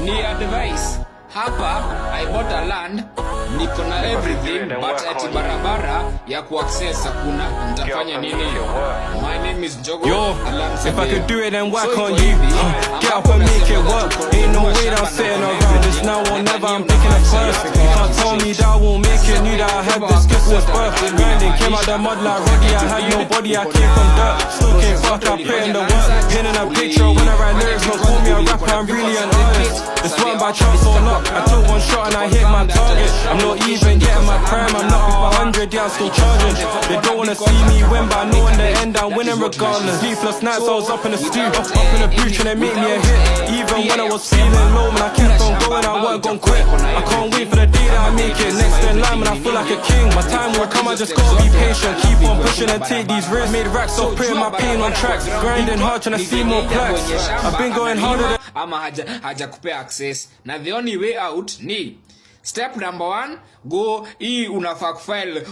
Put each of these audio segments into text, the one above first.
ni advice. Hapa I bought a land, niko na everything, but ati barabara ya kuaccess hakuna. Nitafanya nini? My name is Njogo. Yo, if I could do it, then why can't you? Get up and make it work. Ain't no way that I'm sitting around this now or never. I'm picking up first. You can't tell me that I won't make it. Knew that I had this gift was birth. Grinding, came out the mud like Roddy. I had no body, I came from dirt. Still came fuck, I put in the work. Painting a picture when I write lyrics. Don't call me a rapper, I'm really an artist. It's one by chance or not. I took one shot and I hit my target. I'm not even getting my prime. I'm not over 100, yeah, I'm still charging. They don't wanna see me win, but I know in the end I'm winning regardless. Sleepless nights, I was up in the stoop, up in the booth, and they make me a hit. Even when I was feeling low, man, I kept on going, I weren't gon' quit. I can't wait for the day that I make it. Next in line, man, I feel like a king. My time will come, I just gotta be patient. Keep on pushing and take these risks. Made racks off, putting my pain on tracks. Grinding hard, trying to see more plaques. I've been going harder than ama haja kupea access. Na the only way out ni step number 1, go hii unafaa kufile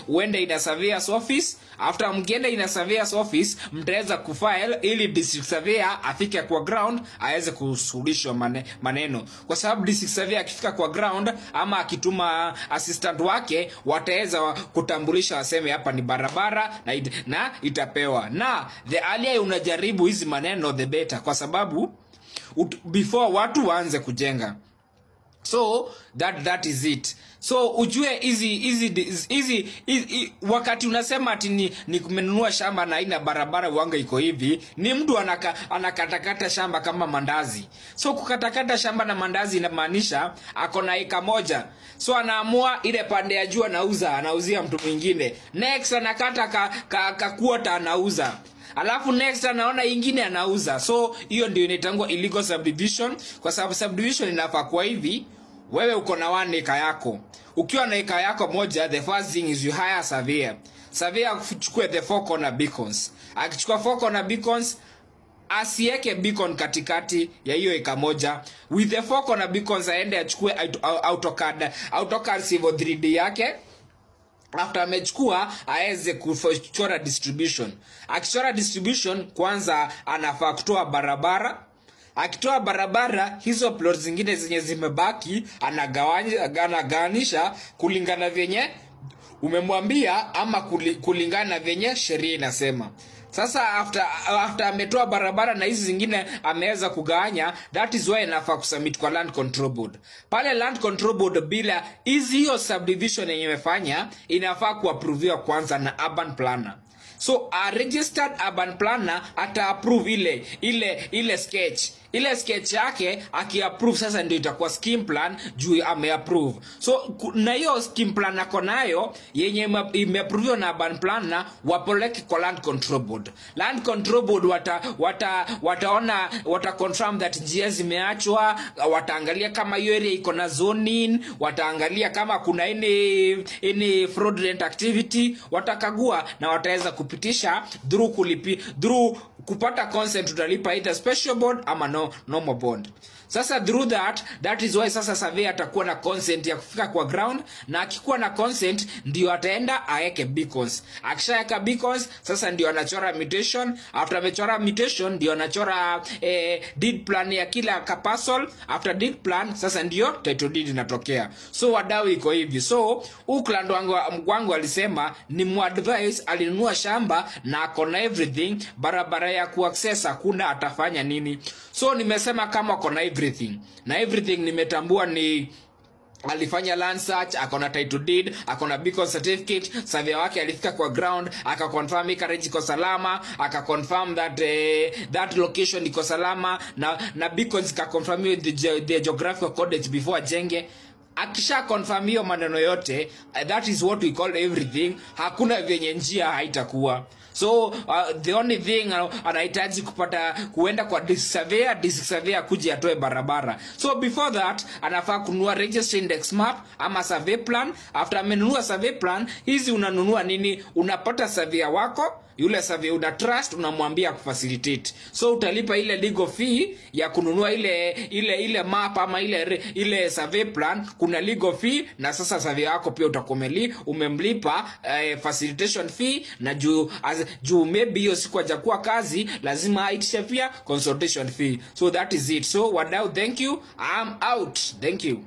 uende ina surveyor's office. After mkienda ina surveyor's office, mtaweza kufile ili district surveyor afike kwa ground aweze kusuluhishwa maneno. Kwa sababu district surveyor akifika kwa ground ama akituma assistant wake, wataweza kutambulisha waseme hapa ni barabara na itapewa. Na the earlier unajaribu hizi maneno the better, kwa sababu before watu waanze kujenga. So that is it. So ujue easy wakati unasema ati ni kumenunua shamba na ina barabara wanga iko hivi, ni mtu anakatakata shamba kama mandazi. So kukatakata shamba na mandazi inamaanisha ako na eka moja. So anaamua ile pande ya juu anauzia mtu mwingine. Next anakata ka quarter anauza. Alafu next anaona ingine anauza. So hiyo ndio inaitangwa illegal subdivision, kwa sababu subdivision inafaa kwa hivi. Wewe uko na 1 acre yako. Ukiwa na acre yako moja, the first thing is you hire surveyor. Surveyor akuchukue the 4 corner beacons. Akichukua 4 corner beacons, asieke beacon katikati ya hiyo acre moja. With the 4 corner beacons aende achukue AutoCAD Civil 3D yake. After amechukua aeze kuchora distribution. Akichora distribution, kwanza anafaa kutoa barabara. Akitoa barabara, hizo plots zingine zenye zimebaki anagawanisha kulingana venye umemwambia ama kulingana venye sheria inasema. Sasa after ametoa barabara na hizi zingine ameweza kugawanya, that is why inafaa kusubmit kwa Land Control Board. Pale Land Control Board, bila hiyo subdivision yenye imefanya, inafaa kuapproviwa kwanza na urban planner. So a registered urban planner ata approve ile sketch. Ile sketch yake aki-approve, sasa ndio itakuwa scheme plan juu ame-approve. So na hiyo scheme plan nako nayo yenye ime-approve na urban planner, wapeleke kwa Land Control Board. Land Control Board wata-confirm that njia zimeachwa, wataangalia kama hiyo area iko na zoning, wataangalia kama kuna any fraudulent activity, watakagua na wataweza kupitisha through kupata consent. Tutalipa either special bond ama normal bond. Sasa through that is why sasa surveyor atakuwa na consent ya kufika kwa ground, na akikuwa na consent ndio ataenda aeke beacons. Akishaweka beacons, sasa ndio anachora mutation. After amechora mutation ndio anachora deed plan ya kila parcel. After deed plan, sasa ndio title deed inatokea. So wadau iko hivi. So ukland wangu alisema ni muadvise, alinunua shamba na akona everything, barabara ya kuaccess hakuna, atafanya nini? So nimesema kama akona everything, na everything nimetambua ni alifanya land search, akona title deed, akona beacon certificate, surveyor wake alifika kwa ground, akaconfirm acreage iko salama, akaconfirm that location iko salama, na beacons ka confirm the geographical coordinates before ajenge. Akisha confirm hiyo maneno yote, that is what we call everything. Hakuna venye njia haitakuwa. So the only thing anahitaji kuenda kwa district surveyor kuja atoe barabara. So before that anafaa kununua register index map ama survey plan. After amenunua survey plan, hizi unanunua nini? Unapata surveyor wako yule survey una trust, unamwambia kufacilitate. So utalipa ile legal fee ya kununua ile map ama ile survey plan, kuna legal fee, na sasa survey yako pia utakomeli umemlipa facilitation fee, na juu maybe hiyo siku hajakuwa kazi lazima aitishe pia consultation fee. So that is it. So wadau, thank you, I'm out. Thank you.